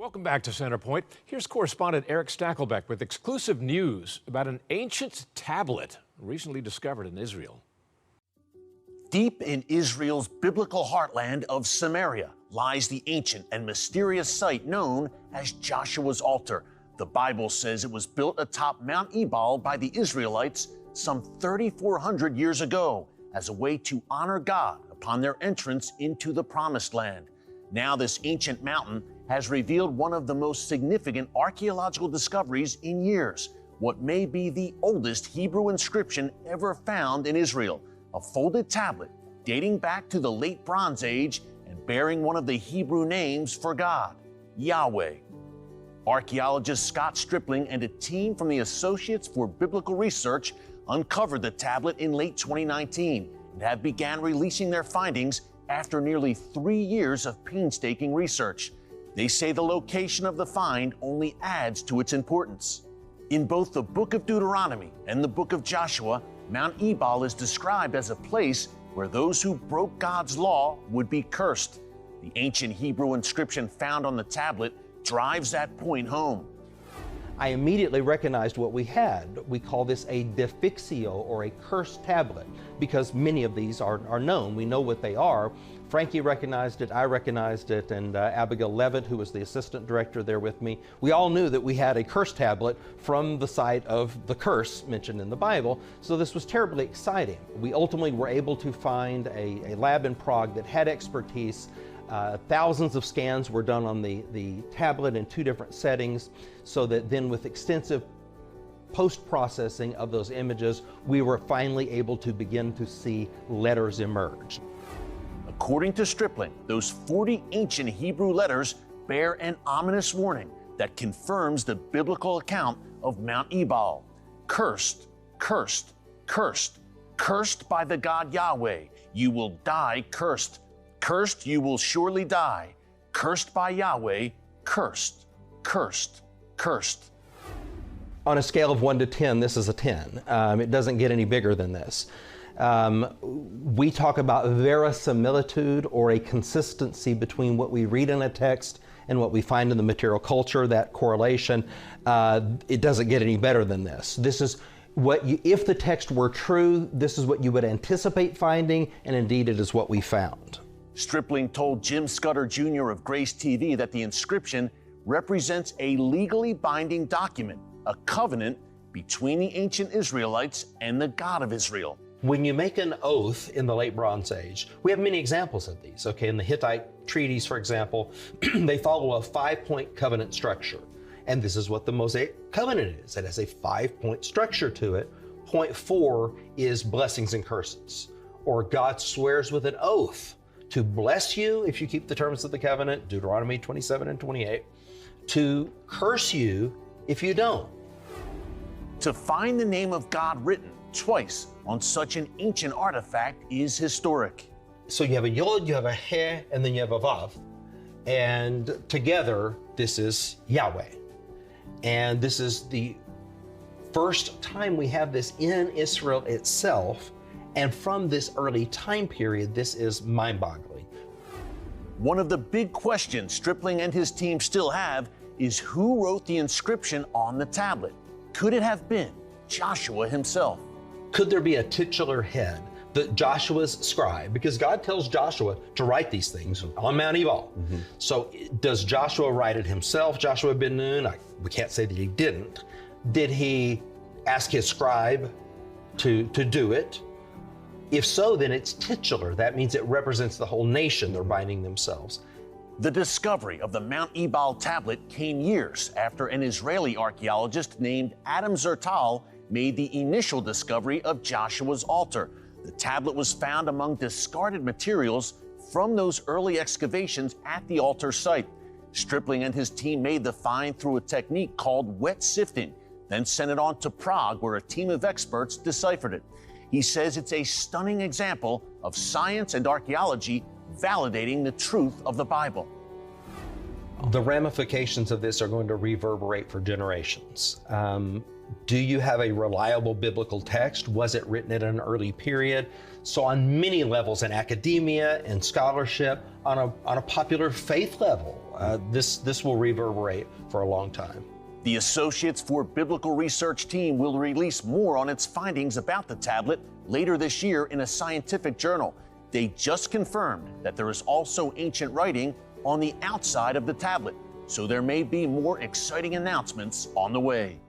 Welcome back to Centerpoint. Here's correspondent Eric Stakelbeck with exclusive news about an ancient tablet recently discovered in Israel. Deep in Israel's biblical heartland of Samaria lies the ancient and mysterious site known as Joshua's altar. The Bible says it was built atop Mount Ebal by the Israelites some 3,400 years ago as a way to honor God upon their entrance into the Promised Land. Now this ancient mountain has revealed one of the most significant archaeological discoveries in years, what may be the oldest Hebrew inscription ever found in Israel, a folded tablet dating back to the late Bronze Age and bearing one of the Hebrew names for God, Yahweh. Archaeologist Scott Stripling and a team from the Associates for Biblical Research uncovered the tablet in late 2019 and have began releasing their findings after nearly 3 years of painstaking research. They say the location of the find only adds to its importance. In both the book of Deuteronomy and the book of Joshua, Mount Ebal is described as a place where those who broke God's law would be cursed. The ancient Hebrew inscription found on the tablet drives that point home. I immediately recognized what we had. We call this a defixio, or a cursed tablet, because many of these are known. We know what they are. Frankie recognized it, I recognized it, and Abigail Levitt, who was the assistant director there with me, we all knew that we had a cursed tablet from the site of the curse mentioned in the Bible, so this was terribly exciting. We ultimately were able to find a lab in Prague that had expertise. Thousands of scans were done on the tablet in 2 different settings, so that then with extensive post-processing of those images, we were finally able to begin to see letters emerge. According to Stripling, those 40 ancient Hebrew letters bear an ominous warning that confirms the biblical account of Mount Ebal. Cursed, cursed, cursed, cursed by the God Yahweh. You will die cursed. Cursed, you will surely die. Cursed by Yahweh, cursed, cursed, cursed. On a scale of 1 to 10, this is a 10. It doesn't get any bigger than this. We talk about verisimilitude, or a consistency between what we read in a text and what we find in the material culture, that correlation. It doesn't get any better than this. This is what if the text were true, this is what you would anticipate finding, and indeed it is what we found. Stripling told Jim Scudder Jr. of Grace TV that the inscription represents a legally binding document, a covenant between the ancient Israelites and the God of Israel. When you make an oath in the late Bronze Age, we have many examples of these. Okay, in the Hittite treaties, for example, they follow a 5-point covenant structure. And this is what the Mosaic covenant is. It has a 5-point structure to it. Point 4 is blessings and curses, or God swears with an oath to bless you if you keep the terms of the covenant, Deuteronomy 27 and 28, to curse you if you don't. To find the name of God written twice on such an ancient artifact is historic. So you have a Yod, you have a He, and then you have a Vav. And together, this is Yahweh. And this is the first time we have this in Israel itself. And from this early time period, this is mind-boggling. One of the big questions Stripling and his team still have is who wrote the inscription on the tablet? Could it have been Joshua himself? Could there be a titular head, Joshua's scribe? Because God tells Joshua to write these things on Mount Ebal. So does Joshua write it himself, Joshua ben Nun? We can't say that he didn't. Did he ask his scribe to do it? If so, then it's titular. That means it represents the whole nation. They're binding themselves. The discovery of the Mount Ebal tablet came years after an Israeli archaeologist named Adam Zertal made the initial discovery of Joshua's altar. The tablet was found among discarded materials from those early excavations at the altar site. Stripling and his team made the find through a technique called wet sifting, then sent it on to Prague, where a team of experts deciphered it. He says it's a stunning example of science and archaeology validating the truth of the Bible. The ramifications of this are going to reverberate for generations. Do you have a reliable biblical text? Was it written at an early period? So on many levels, in academia and scholarship, on a popular faith level, This will reverberate for a long time. The Associates for Biblical Research team will release more on its findings about the tablet later this year in a scientific journal. They just confirmed that there is also ancient writing on the outside of the tablet, so there may be more exciting announcements on the way.